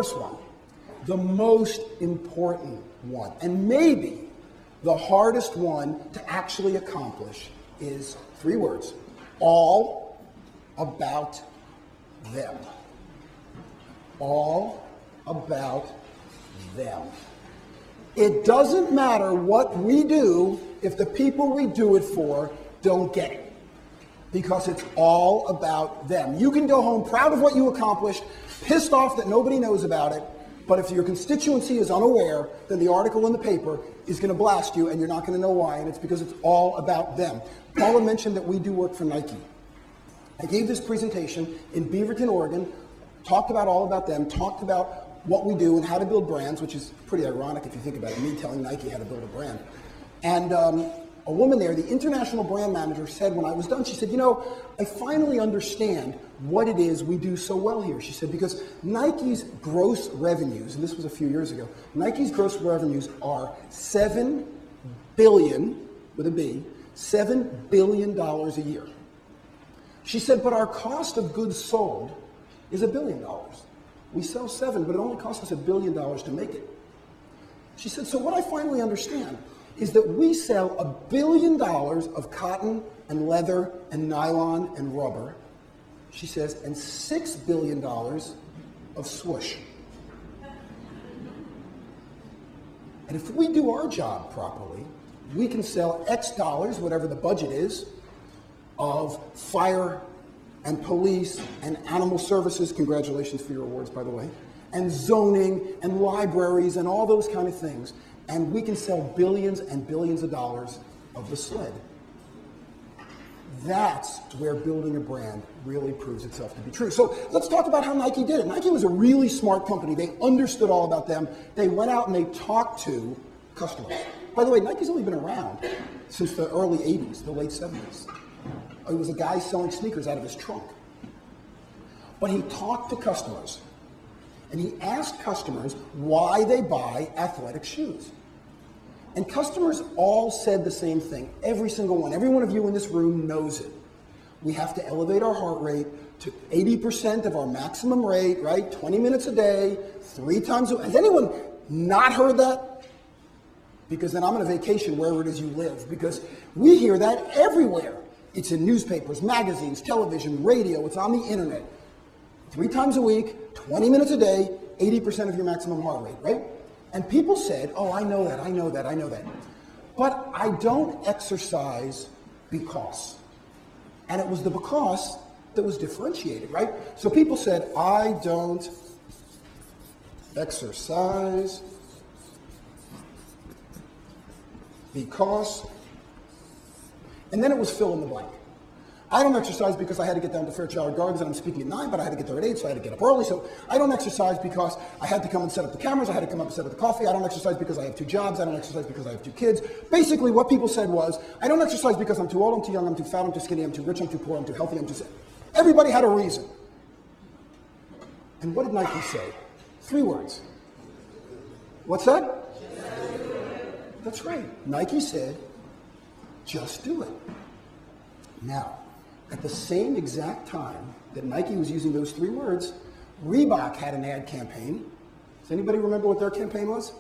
first one, the most important one, and maybe the hardest one to actually accomplish, is 3 words: all about them. All about them. It doesn't matter what we do if the people we do it for don't get it, because it's all about them. You can go home proud of what you accomplished, pissed off that nobody knows about it, but if your constituency is unaware, then the article in the paper is going to blast you, and you're not going to know why, and it's because it's all about them. Paula mentioned that we do work for Nike. I gave this presentation in Beaverton, Oregon, talked about all about them, talked about what we do and how to build brands, which is pretty ironic if you think about it, me telling Nike how to build a brand. And a woman there, the international brand manager, said when I was done, she said, I finally understand what it is we do so well here. She said, because Nike's gross revenues, and this was a few years ago, Nike's gross revenues are $7 billion, with a B, $7 billion a year. She said, but our cost of goods sold is $1 billion. We sell 7, but it only costs us $1 billion to make it. She said, so what I finally understand is that we sell $1 billion of cotton and leather and nylon and rubber, she says, and $6 billion of swoosh. And if we do our job properly, we can sell X dollars, whatever the budget is, of fire and police and animal services, congratulations for your awards, by the way, and zoning and libraries and all those kind of things. And we can sell billions and billions of dollars of the sled. That's where building a brand really proves itself to be true. So let's talk about how Nike did it. Nike was a really smart company. They understood all about them. They went out and they talked to customers. By the way, Nike's only been around since the early 80s, the late 70s. It was a guy selling sneakers out of his trunk. But he talked to customers, and he asked customers why they buy athletic shoes. And customers all said the same thing, every single one. Every one of you in this room knows it. We have to elevate our heart rate to 80% of our maximum rate, right? 20 minutes a day, 3 times a week. Has anyone not heard that? Because then I'm on a vacation wherever it is you live, because we hear that everywhere. It's in newspapers, magazines, television, radio, it's on the internet. 3 times a week, 20 minutes a day, 80% of your maximum heart rate, right? And people said, oh, I know that. But I don't exercise because. And it was the because that was differentiated, right? So people said, I don't exercise because, and then it was fill in the blank. I don't exercise because I had to get down to Fairchild Gardens and I'm speaking at 9, but I had to get there at 8, so I had to get up early. So I don't exercise because I had to come and set up the cameras, I had to come up and set up the coffee. I don't exercise because I have 2 jobs, I don't exercise because I have 2 kids. Basically what people said was, I don't exercise because I'm too old, I'm too young, I'm too fat, I'm too skinny, I'm too rich, I'm too poor, I'm too healthy, I'm too sick. Everybody had a reason. And what did Nike say? 3 words. What's that? That's right. Nike said, just do it. Now, at the same exact time that Nike was using those 3 words, Reebok had an ad campaign. Does anybody remember what their campaign was?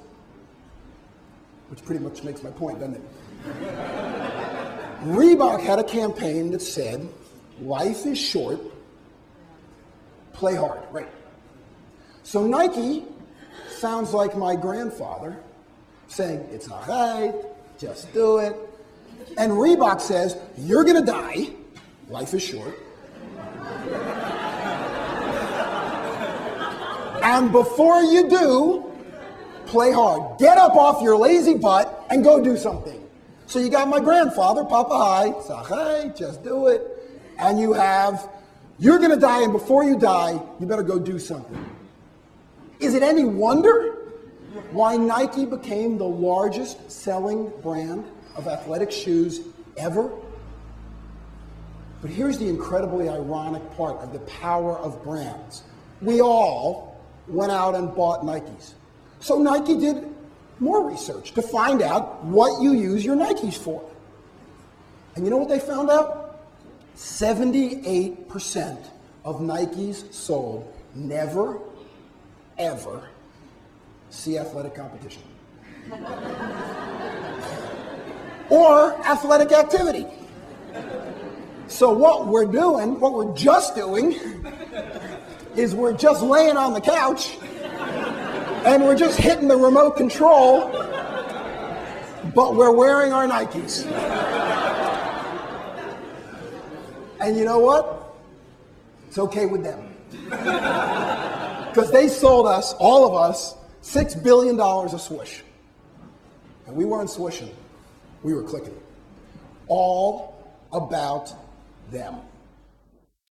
Which pretty much makes my point, doesn't it? Reebok had a campaign that said, life is short, play hard, right? So Nike sounds like my grandfather saying, it's all right, just do it. And Reebok says, you're going to die. Life is short. And before you do, play hard. Get up off your lazy butt and go do something. So you got my grandfather, Papa High, Sahai, just do it. And you have, you're going to die, and before you die, you better go do something. Is it any wonder why Nike became the largest selling brand of athletic shoes ever? But here's the incredibly ironic part of the power of brands. We all went out and bought Nikes. So Nike did more research to find out what you use your Nikes for. And you know what they found out? 78% of Nikes sold never, ever see athletic competition or athletic activity. So what we're just doing, is we're just laying on the couch and we're just hitting the remote control, but we're wearing our Nikes. And you know what? It's okay with them. Because they sold us, all of us, $6 billion of swoosh. And we weren't swooshing, we were clicking. All about them.